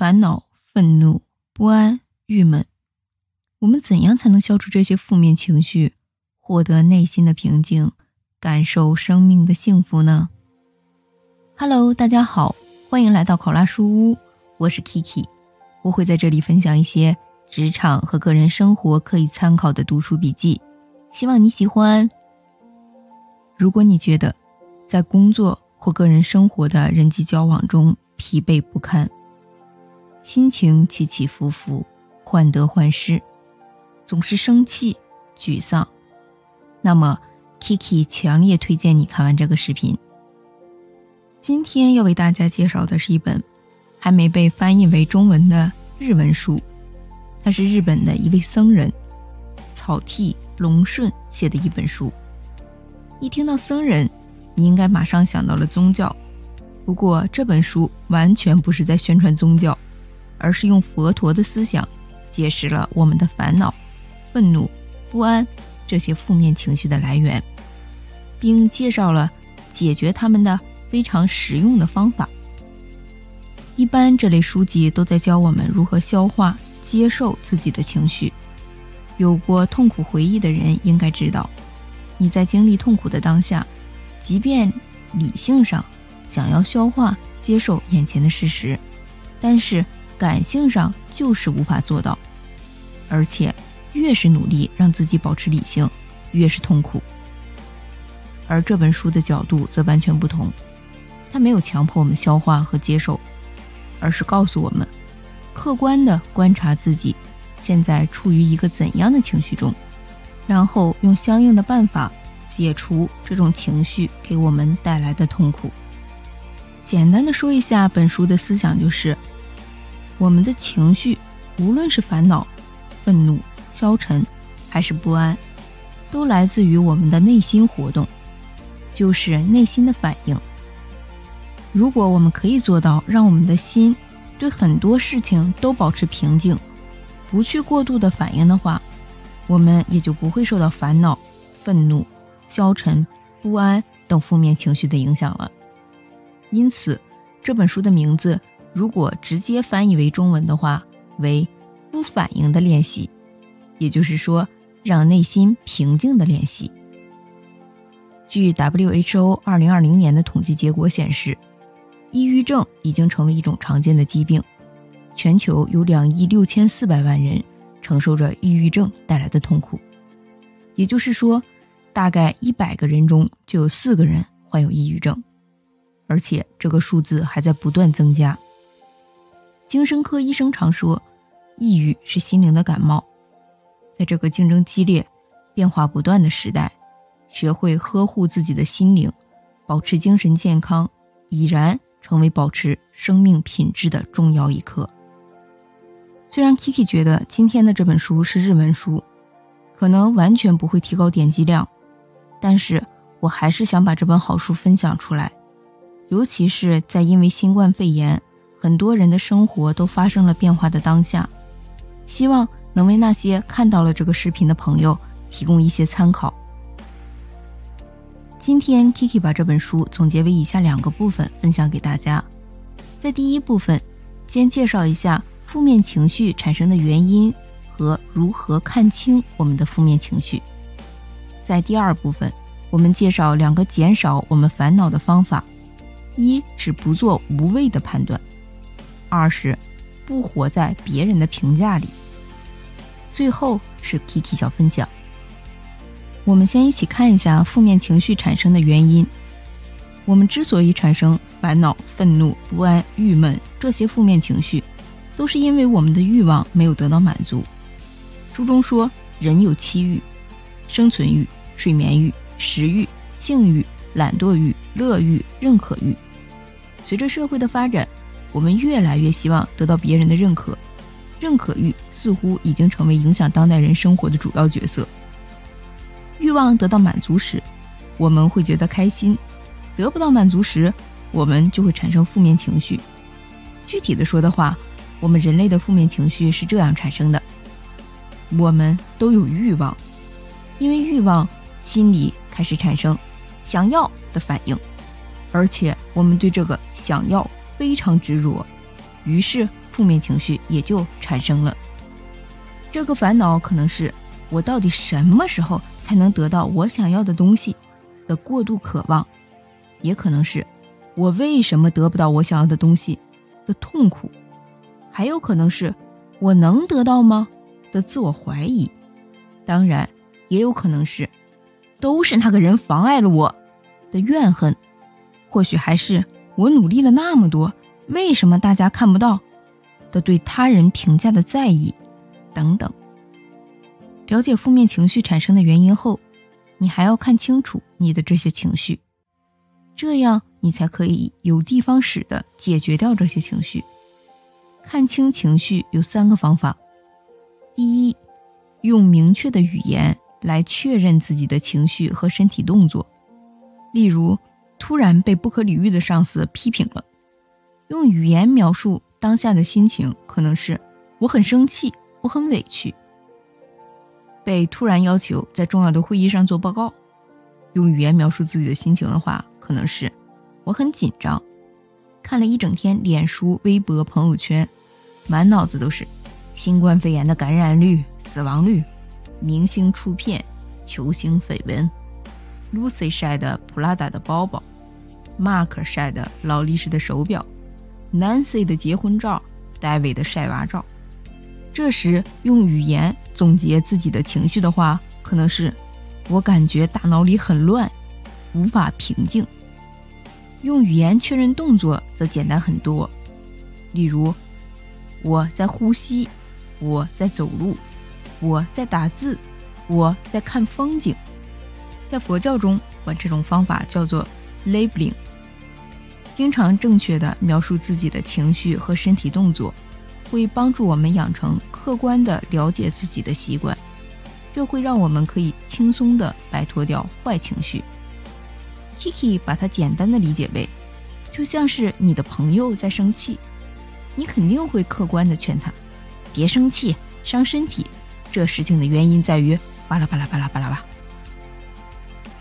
烦恼、愤怒、不安、郁闷。我们怎样才能消除这些负面情绪，获得内心的平静，感受生命的幸福呢？ Hello， 大家好，欢迎来到考拉书屋，我是 Kiki。 我会在这里分享一些职场和个人生活可以参考的读书笔记，希望你喜欢。如果你觉得在工作或个人生活的人际交往中疲惫不堪，心情起起伏伏，患得患失，总是生气、沮丧，那么 Kiki 强烈推荐你看完这个视频。今天要为大家介绍的是一本还没被翻译为中文的日文书，它是日本的一位僧人草剃龙顺写的一本书。一听到僧人，你应该马上想到了宗教，不过这本书完全不是在宣传宗教，而是用佛陀的思想解释了我们的烦恼、愤怒、不安这些负面情绪的来源，并介绍了解决它们的非常实用的方法。一般这类书籍都在教我们如何消化、接受自己的情绪。有过痛苦回忆的人应该知道，你在经历痛苦的当下，即便理性上想要消化、接受眼前的事实，但是感性上就是无法做到，而且越是努力让自己保持理性，越是痛苦。而这本书的角度则完全不同，它没有强迫我们消化和接受，而是告诉我们客观地观察自己现在处于一个怎样的情绪中，然后用相应的办法解除这种情绪给我们带来的痛苦。简单的说一下本书的思想，就是我们的情绪无论是烦恼、愤怒、消沉还是不安，都来自于我们的内心活动，就是内心的反应。如果我们可以做到让我们的心对很多事情都保持平静，不去过度的反应的话，我们也就不会受到烦恼、愤怒、消沉、不安等负面情绪的影响了。因此这本书的名字如果直接翻译为中文的话，为不反应的练习，也就是说让内心平静的练习。据 WHO 2020年的统计结果显示，抑郁症已经成为一种常见的疾病，全球有2亿6400万人承受着抑郁症带来的痛苦，也就是说大概100个人中就有4个人患有抑郁症，而且这个数字还在不断增加。精神科医生常说，抑郁是心灵的感冒。在这个竞争激烈、变化不断的时代，学会呵护自己的心灵，保持精神健康，已然成为保持生命品质的重要一课。虽然 Kiki 觉得今天的这本书是日文书，可能完全不会提高点击量，但是我还是想把这本好书分享出来，尤其是在因为新冠肺炎，很多人的生活都发生了变化的当下，希望能为那些看到了这个视频的朋友提供一些参考。今天 Kiki 把这本书总结为以下2个部分分享给大家。在第一部分，先介绍一下负面情绪产生的原因和如何看清我们的负面情绪。在第二部分，我们介绍2个减少我们烦恼的方法，一是不做无谓的判断，二是不活在别人的评价里，最后是 Kiki 小分享。我们先一起看一下负面情绪产生的原因。我们之所以产生烦恼、愤怒、不安、郁闷这些负面情绪，都是因为我们的欲望没有得到满足。书中说，人有7欲：生存欲、睡眠欲、食欲、性欲、懒惰欲、乐欲、认可欲。随着社会的发展，我们越来越希望得到别人的认可，认可欲似乎已经成为影响当代人生活的主要角色。欲望得到满足时，我们会觉得开心；得不到满足时，我们就会产生负面情绪。具体的说的话，我们人类的负面情绪是这样产生的：我们都有欲望，因为欲望，心里开始产生想要的反应，而且我们对这个想要非常执着，于是负面情绪也就产生了。这个烦恼可能是我到底什么时候才能得到我想要的东西的过度渴望，也可能是我为什么得不到我想要的东西的痛苦，还有可能是我能得到吗的自我怀疑，当然也有可能是都是那个人妨碍了我的怨恨，或许还是我努力了那么多，为什么大家看不到的对他人评价的在意等等。了解负面情绪产生的原因后，你还要看清楚你的这些情绪，这样你才可以有的放矢地解决掉这些情绪。看清情绪有3个方法。第一，用明确的语言来确认自己的情绪和身体动作。例如，突然被不可理喻的上司批评了，用语言描述当下的心情，可能是我很生气，我很委屈。被突然要求在重要的会议上做报告，用语言描述自己的心情的话，可能是我很紧张，看了一整天脸书、微博、朋友圈，满脑子都是新冠肺炎的感染率、死亡率，明星出片、球星绯闻， Lucy 晒的普拉达的包包， Mark 晒的劳力士的手表， Nancy 的结婚照， David 的晒娃照。这时用语言总结自己的情绪的话，可能是我感觉大脑里很乱，无法平静。用语言确认动作则简单很多，例如我在呼吸，我在走路，我在打字，我在看风景。在佛教中管这种方法叫做 labeling。 经常正确地描述自己的情绪和身体动作，会帮助我们养成客观地了解自己的习惯，这会让我们可以轻松地摆脱掉坏情绪。Kiki 把它简单地理解为，就像是你的朋友在生气，你肯定会客观地劝他别生气，伤身体，这事情的原因在于巴拉巴拉巴拉巴拉吧。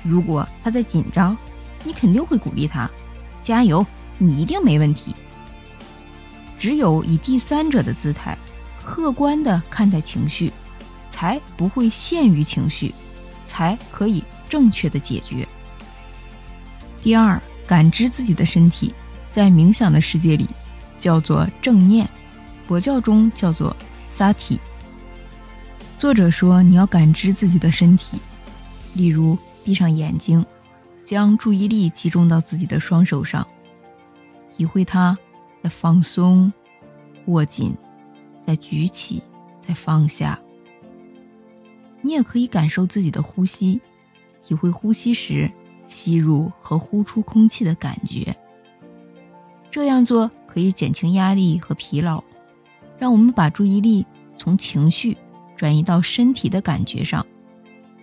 如果他在紧张，你肯定会鼓励他加油，你一定没问题。只有以第三者的姿态客观地看待情绪，才不会陷于情绪，才可以正确的解决。第二，感知自己的身体，在冥想的世界里叫做正念，佛教中叫做萨提。作者说你要感知自己的身体，例如闭上眼睛，将注意力集中到自己的双手上，体会它在放松、握紧，再举起，再放下。你也可以感受自己的呼吸，体会呼吸时吸入和呼出空气的感觉。这样做可以减轻压力和疲劳，让我们把注意力从情绪转移到身体的感觉上，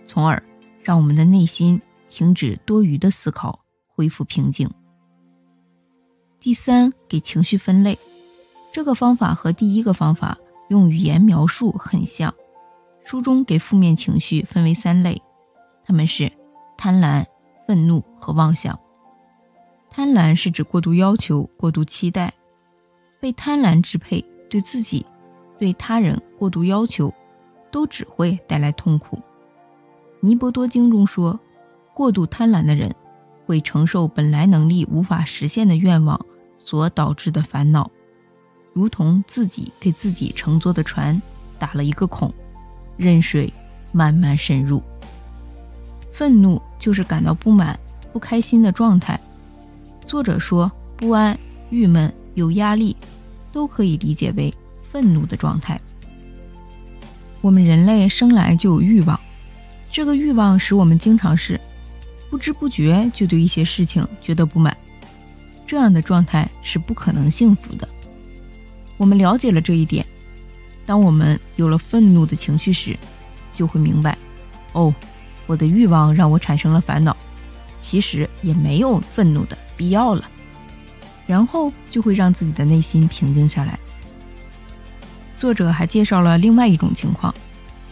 从而让我们的内心停止多余的思考，恢复平静。第三，给情绪分类。这个方法和第一个方法用语言描述很像。书中给负面情绪分为3类，它们是贪婪、愤怒和妄想。贪婪是指过度要求、过度期待，被贪婪支配，对自己、对他人过度要求，都只会带来痛苦。尼伯多经中说，过度贪婪的人会承受本来能力无法实现的愿望所导致的烦恼，如同自己给自己乘坐的船打了一个孔，任水慢慢渗入。愤怒就是感到不满、不开心的状态。作者说，不安、郁闷、有压力都可以理解为愤怒的状态。我们人类生来就有欲望，这个欲望使我们经常是不知不觉就对一些事情觉得不满，这样的状态是不可能幸福的。我们了解了这一点，当我们有了愤怒的情绪时，就会明白，哦，我的欲望让我产生了烦恼，其实也没有愤怒的必要了，然后就会让自己的内心平静下来。作者还介绍了另外一种情况，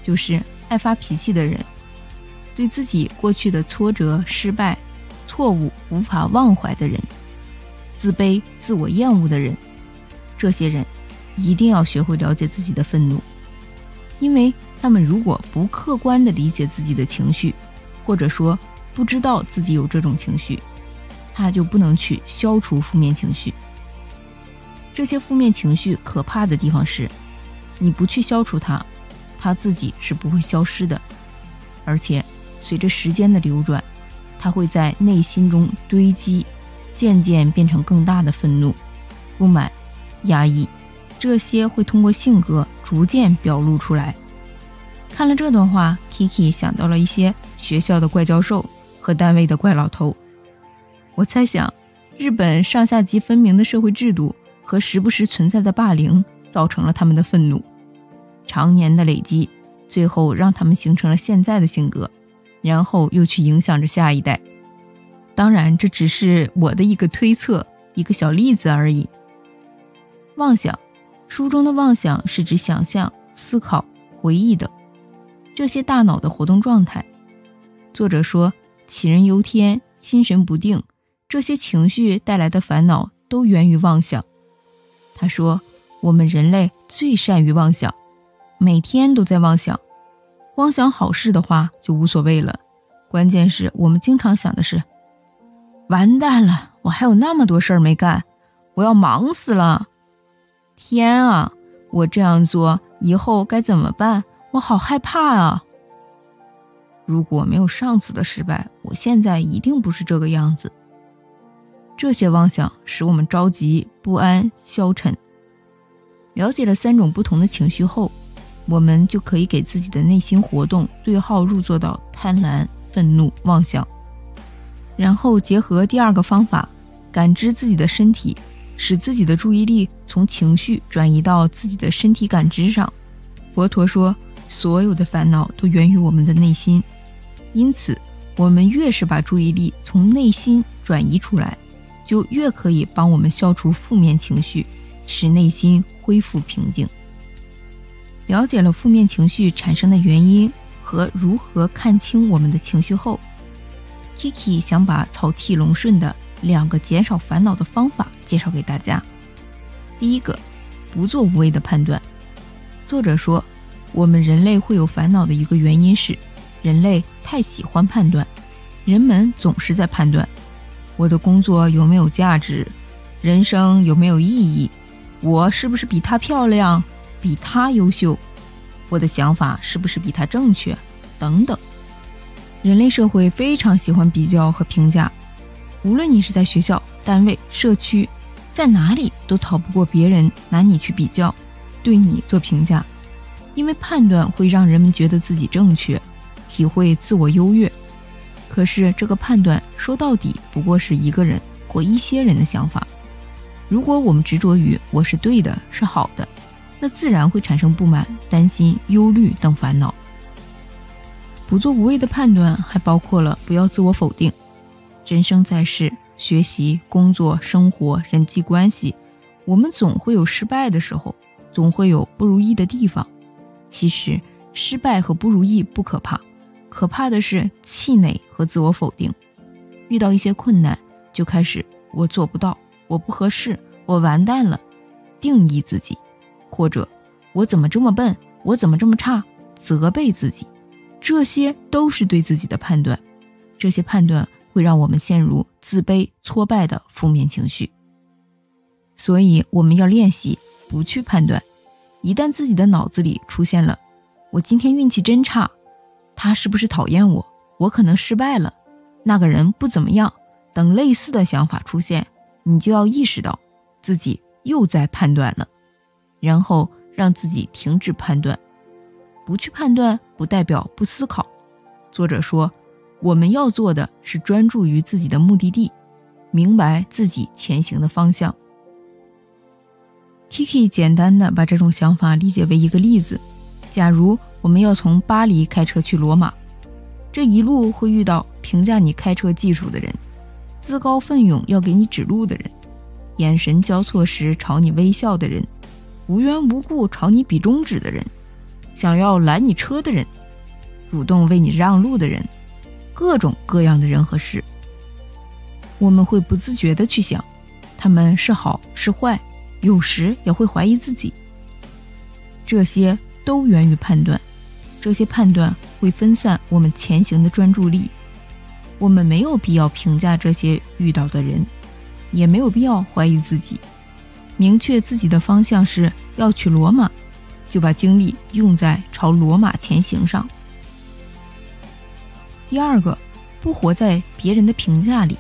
就是爱发脾气的人，对自己过去的挫折、失败、错误无法忘怀的人，自卑、自我厌恶的人，这些人一定要学会了解自己的愤怒，因为他们如果不客观地理解自己的情绪，或者说不知道自己有这种情绪，他就不能去消除负面情绪。这些负面情绪可怕的地方是，你不去消除它，它自己是不会消失的，而且随着时间的流转，它会在内心中堆积，渐渐变成更大的愤怒、不满、压抑，这些会通过性格逐渐表露出来。看了这段话， Kiki 想到了一些学校的怪教授和单位的怪老头。我猜想，日本上下级分明的社会制度和时不时存在的霸凌造成了他们的愤怒，常年的累积，最后让他们形成了现在的性格，然后又去影响着下一代。当然，这只是我的一个推测，一个小例子而已。妄想，书中的妄想是指想象、思考、回忆等这些大脑的活动状态。作者说，杞人忧天、心神不定，这些情绪带来的烦恼都源于妄想。他说，我们人类最善于妄想，每天都在妄想。光想好事的话就无所谓了，关键是我们经常想的是，完蛋了，我还有那么多事儿没干，我要忙死了。天啊，我这样做以后该怎么办？我好害怕啊。如果没有上次的失败，我现在一定不是这个样子。这些妄想使我们着急、不安、消沉。了解了3种不同的情绪后，我们就可以给自己的内心活动对号入座到贪婪、愤怒、妄想，然后结合第2个方法，感知自己的身体，使自己的注意力从情绪转移到自己的身体感知上。佛陀说，所有的烦恼都源于我们的内心，因此我们越是把注意力从内心转移出来，就越可以帮我们消除负面情绪，使内心恢复平静。了解了负面情绪产生的原因和如何看清我们的情绪后， Kiki 想把草剃龙顺的2个减少烦恼的方法介绍给大家。第一个，不做无谓的判断。作者说，我们人类会有烦恼的一个原因是，人类太喜欢判断，人们总是在判断，我的工作有没有价值，人生有没有意义，我是不是比他漂亮，比他优秀，我的想法是不是比他正确，等等。人类社会非常喜欢比较和评价，无论你是在学校、单位、社区，在哪里都逃不过别人拿你去比较，对你做评价。因为判断会让人们觉得自己正确，体会自我优越。可是这个判断说到底不过是一个人或一些人的想法。如果我们执着于我是对的，是好的，那自然会产生不满、担心、忧虑等烦恼。不做无谓的判断还包括了不要自我否定。人生在世，学习、工作、生活、人际关系，我们总会有失败的时候，总会有不如意的地方。其实失败和不如意不可怕，可怕的是气馁和自我否定。遇到一些困难就开始我做不到，我不合适，我完蛋了，定义自己，或者我怎么这么笨，我怎么这么差，责备自己。这些都是对自己的判断，这些判断会让我们陷入自卑、挫败的负面情绪。所以我们要练习不去判断。一旦自己的脑子里出现了我今天运气真差，他是不是讨厌我，我可能失败了，那个人不怎么样等类似的想法出现，你就要意识到自己又在判断了，然后让自己停止判断。不去判断不代表不思考。作者说，我们要做的是专注于自己的目的地，明白自己前行的方向。Kiki 简单的把这种想法理解为一个例子，假如我们要从巴黎开车去罗马，这一路会遇到评价你开车技术的人，自告奋勇要给你指路的人，眼神交错时朝你微笑的人，无缘无故朝你比中指的人，想要拦你车的人，主动为你让路的人，各种各样的人和事。我们会不自觉地去想，他们是好是坏，有时也会怀疑自己。这些都源于判断，这些判断会分散我们前行的专注力。我们没有必要评价这些遇到的人，也没有必要怀疑自己。明确自己的方向是要去罗马，就把精力用在朝罗马前行上。第二个，不活在别人的评价里。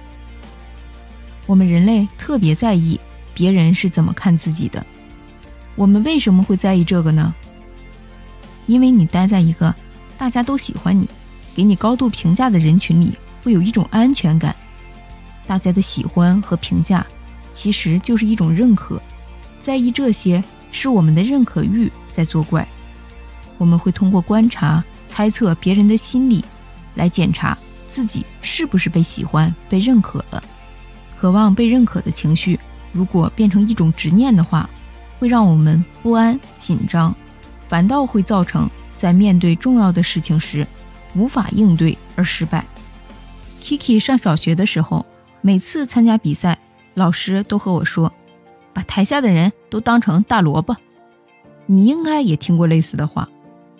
我们人类特别在意别人是怎么看自己的。我们为什么会在意这个呢？因为你待在一个大家都喜欢你，给你高度评价的人群里，会有一种安全感。大家的喜欢和评价其实就是一种认可，在意这些是我们的认可欲在作怪。我们会通过观察、猜测别人的心理，来检查自己是不是被喜欢、被认可了。渴望被认可的情绪，如果变成一种执念的话，会让我们不安、紧张，反倒会造成在面对重要的事情时无法应对而失败。Kiki 上小学的时候，每次参加比赛，老师都和我说，把台下的人都当成大萝卜。你应该也听过类似的话。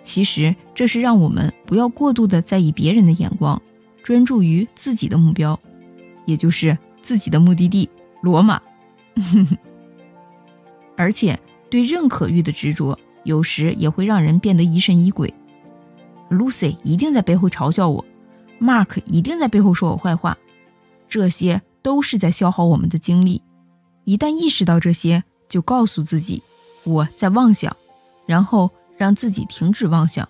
其实这是让我们不要过度的在意别人的眼光，专注于自己的目标，也就是自己的目的地罗马。而且对认可欲的执着，有时也会让人变得疑神疑鬼。Lucy 一定在背后嘲笑我， Mark 一定在背后说我坏话，这些都是在消耗我们的精力。一旦意识到这些，就告诉自己我在妄想，然后让自己停止妄想，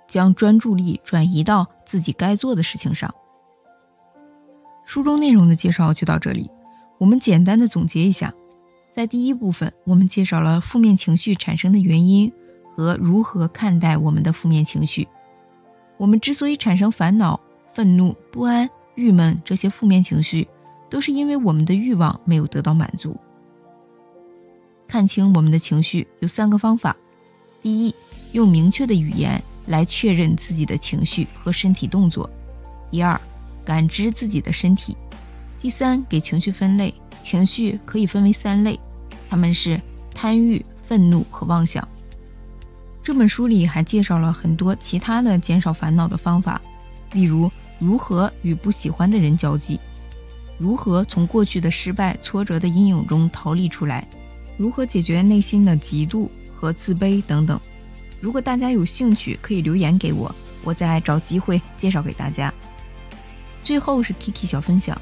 将专注力转移到自己该做的事情上。书中内容的介绍就到这里，我们简单的总结一下。在第一部分，我们介绍了负面情绪产生的原因和如何看待我们的负面情绪。我们之所以产生烦恼、愤怒、不安、郁闷这些负面情绪，都是因为我们的欲望没有得到满足。看清我们的情绪有3个方法。第一，用明确的语言来确认自己的情绪和身体动作。第二，感知自己的身体。第三，给情绪分类。情绪可以分为3类，它们是贪欲、愤怒和妄想。这本书里还介绍了很多其他的减少烦恼的方法，例如如何与不喜欢的人交际，如何从过去的失败、挫折的阴影中逃离出来，如何解决内心的嫉妒和自卑等等。如果大家有兴趣，可以留言给我，我再找机会介绍给大家。最后是 Kiki 小分享，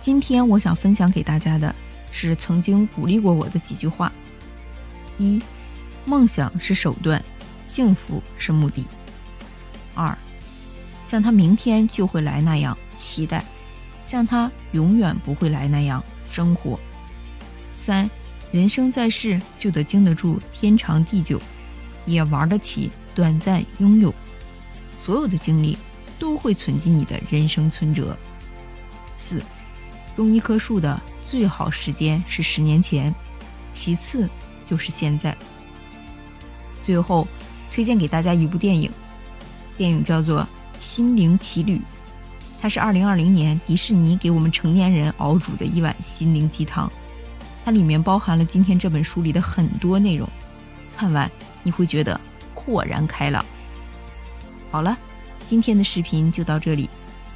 今天我想分享给大家的是曾经鼓励过我的几句话。1. 梦想是手段，幸福是目的。2. 像他明天就会来那样期待，像他永远不会来那样生活。3. 人生在世就得经得住天长地久，也玩得起短暂拥有。所有的经历都会存进你的人生存折。4. 种一棵树的最好时间是10年前，其次就是现在。最后推荐给大家一部电影，电影叫做《心灵奇旅》，它是2020年迪士尼给我们成年人熬煮的一碗心灵鸡汤，它里面包含了今天这本书里的很多内容，看完你会觉得豁然开朗。好了，今天的视频就到这里，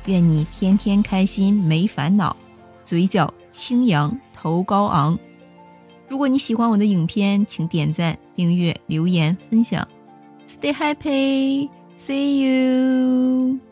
愿你天天开心没烦恼，嘴角轻扬头高昂。如果你喜欢我的影片，请点赞、订阅、留言、分享。Stay happy! See you!